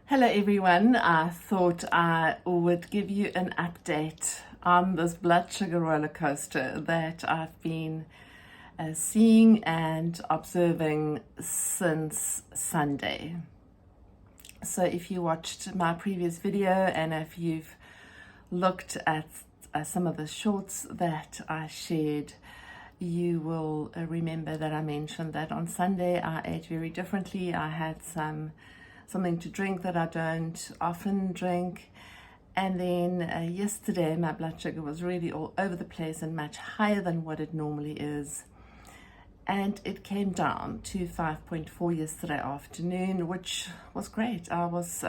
Hello everyone, I thought I would give you an update on this blood sugar roller coaster that I've been seeing and observing since Sunday. So if you watched my previous video and if you've looked at some of the shorts that I shared, you will remember that I mentioned that on Sunday I ate very differently. I had something to drink that I don't often drink, and then yesterday my blood sugar was really all over the place and much higher than what it normally is, and it came down to 5.4 yesterday afternoon, which was great. I was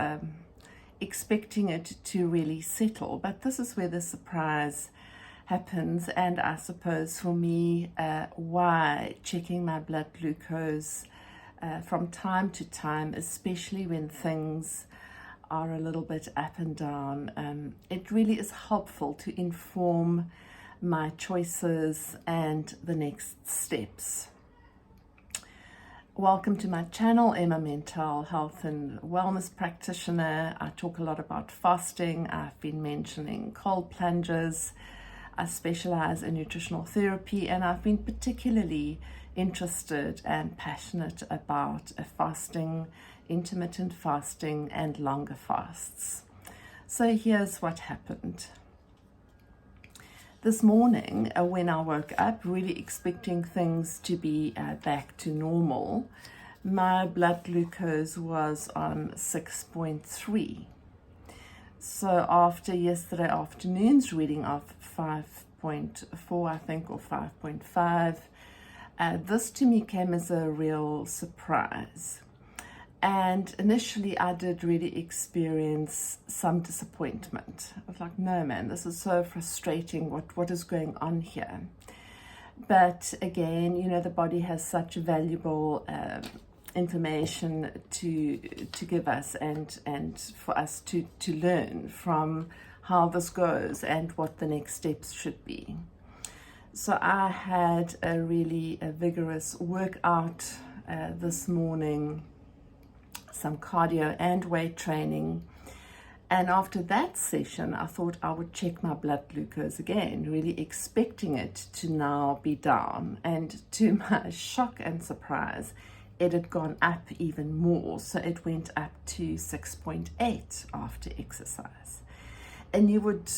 expecting it to really settle, but this is where the surprise happens. And I suppose for me, why checking my blood glucose from time to time, especially when things are a little bit up and down, it really is helpful to inform my choices and the next steps. Welcome to my channel, Emma Mentel, health and wellness practitioner. I talk a lot about fasting. I've been mentioning cold plunges. I specialize in nutritional therapy, and I've been particularly interested and passionate about fasting, intermittent fasting, and longer fasts. So here's what happened. This morning, when I woke up, really expecting things to be back to normal, my blood glucose was on 6.3. So after yesterday afternoon's reading of 5.4, I think, or 5.5, this to me came as a real surprise. And initially I did really experience some disappointment. I was like, no man, this is so frustrating. What is going on here? But again, you know, the body has such valuable information to give us and for us to learn from how this goes and what the next steps should be. So I had a really vigorous workout this morning, some cardio and weight training. And after that session, I thought I would check my blood glucose again, really expecting it to now be down. And to my shock and surprise, it had gone up even more. So it went up to 6.8 after exercise. And you would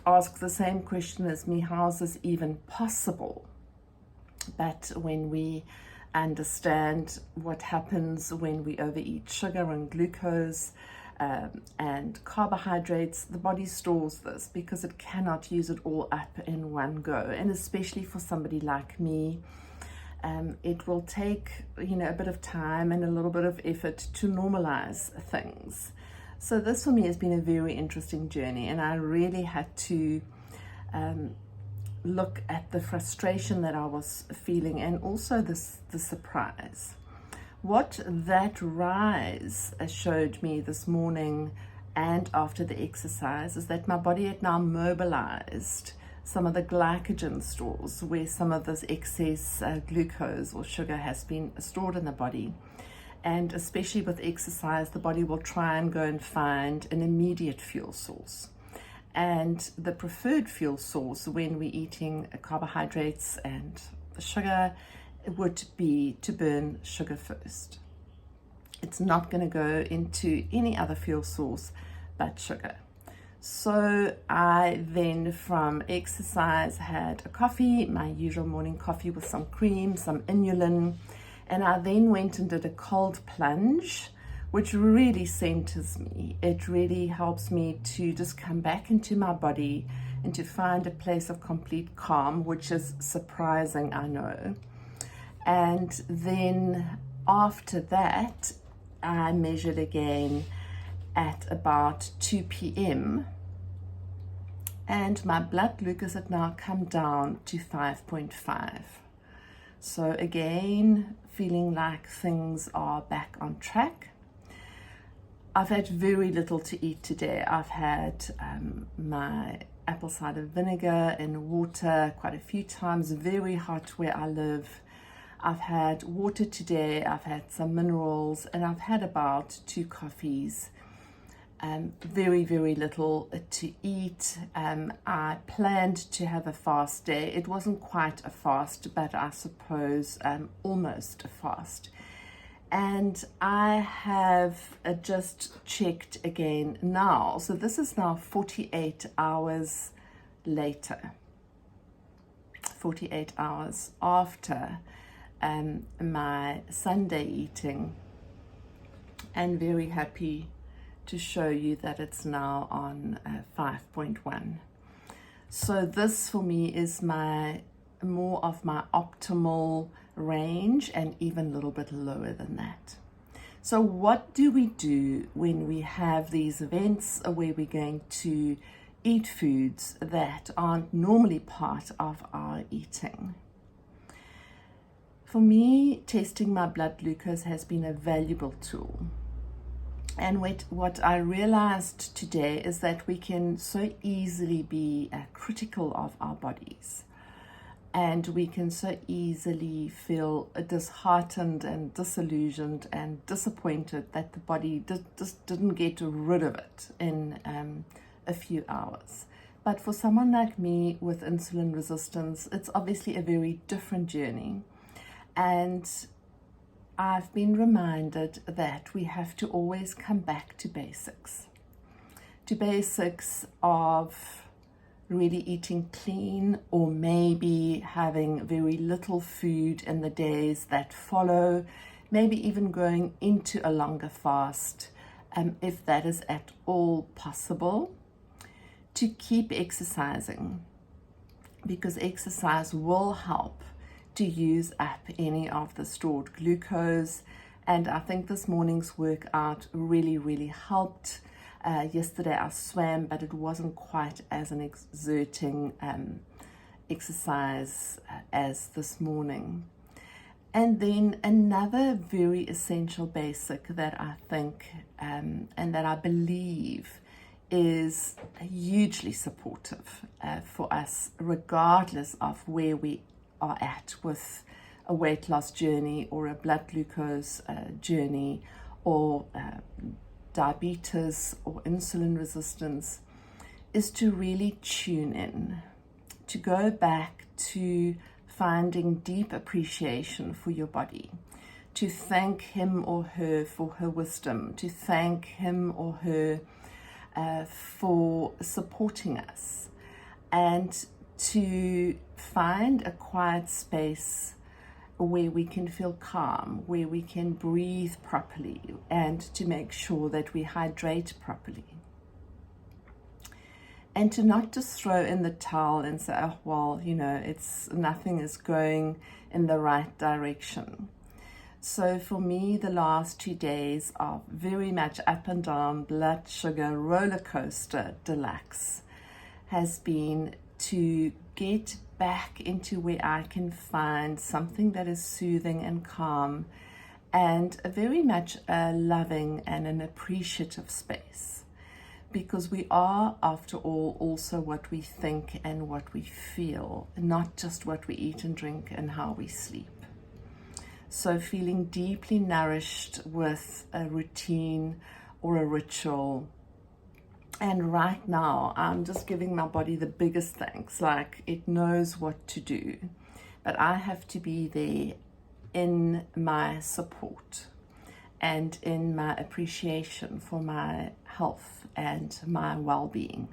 ask the same question as me, how is this even possible? But when we understand what happens when we overeat sugar and glucose and carbohydrates, the body stores this because it cannot use it all up in one go. And especially for somebody like me, it will take, you know, a bit of time and a little bit of effort to normalize things. So this for me has been a very interesting journey, and I really had to look at the frustration that I was feeling and also the surprise. What that rise showed me this morning and after the exercise is that my body had now mobilized some of the glycogen stores where some of this excess glucose or sugar has been stored in the body. And especially with exercise, the body will try and go and find an immediate fuel source. And the preferred fuel source when we're eating carbohydrates and sugar would be to burn sugar first. It's not going to go into any other fuel source but sugar. So I then from exercise had a coffee, my usual morning coffee with some cream, some inulin. And I then went and did a cold plunge, which really centers me. It really helps me to just come back into my body and to find a place of complete calm, which is surprising, I know. And then after that, I measured again at about 2 p.m. and my blood glucose had now come down to 5.5. So again, feeling like things are back on track. I've had very little to eat today. I've had my apple cider vinegar and water quite a few times, very hot where I live. I've had water today, I've had some minerals, and I've had about 2 coffees. very, very little to eat. I planned to have a fast day. It wasn't quite a fast, but I suppose almost a fast. And I have just checked again now. So this is now 48 hours later, 48 hours after my Sunday eating, and very happy to show you that it's now on 5.1. So this for me is more of my optimal range, and even a little bit lower than that. So what do we do when we have these events where we're going to eat foods that aren't normally part of our eating? For me, testing my blood glucose has been a valuable tool. And what I realized today is that we can so easily be critical of our bodies. And we can so easily feel disheartened and disillusioned and disappointed that the body just didn't get rid of it in a few hours. But for someone like me with insulin resistance, it's obviously a very different journey. And I've been reminded that we have to always come back to basics of really eating clean, or maybe having very little food in the days that follow, maybe even going into a longer fast, if that is at all possible, to keep exercising, because exercise will help to use up any of the stored glucose. And I think this morning's workout really, really helped. Yesterday I swam, but it wasn't quite as an exerting exercise as this morning. And then another very essential basic that I think and that I believe is hugely supportive for us, regardless of where we are at with a weight loss journey or a blood glucose journey, or diabetes or insulin resistance, is to really tune in, to go back to finding deep appreciation for your body, to thank him or her for her wisdom, to thank him or her for supporting us, and to find a quiet space where we can feel calm, where we can breathe properly, and to make sure that we hydrate properly. And to not just throw in the towel and say, oh, well, nothing is going in the right direction. So for me, the last 2 days are very much up and down, blood sugar roller coaster deluxe, has been to get back into where I can find something that is soothing and calm, and a very much a loving and an appreciative space, because we are, after all, also what we think and what we feel, not just what we eat and drink and how we sleep. So feeling deeply nourished with a routine or a ritual. And right now, I'm just giving my body the biggest thanks, like it knows what to do. But I have to be there in my support and in my appreciation for my health and my well-being.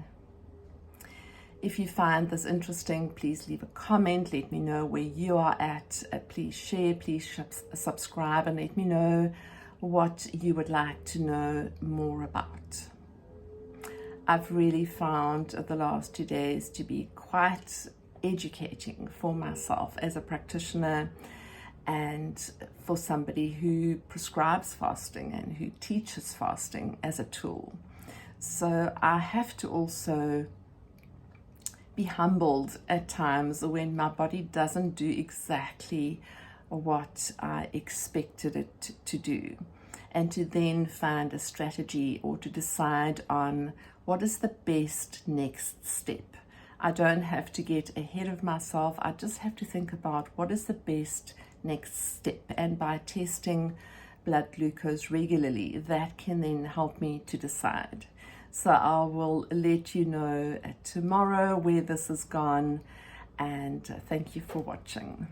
If you find this interesting, please leave a comment. Let me know where you are at. Please share, please subscribe, and let me know what you would like to know more about. I've really found the last 2 days to be quite educating for myself as a practitioner and for somebody who prescribes fasting and who teaches fasting as a tool. So I have to also be humbled at times when my body doesn't do exactly what I expected it to do, and to then find a strategy or to decide on what is the best next step. I don't have to get ahead of myself. I just have to think about what is the best next step. And by testing blood glucose regularly, that can then help me to decide. So I will let you know tomorrow where this has gone, and thank you for watching.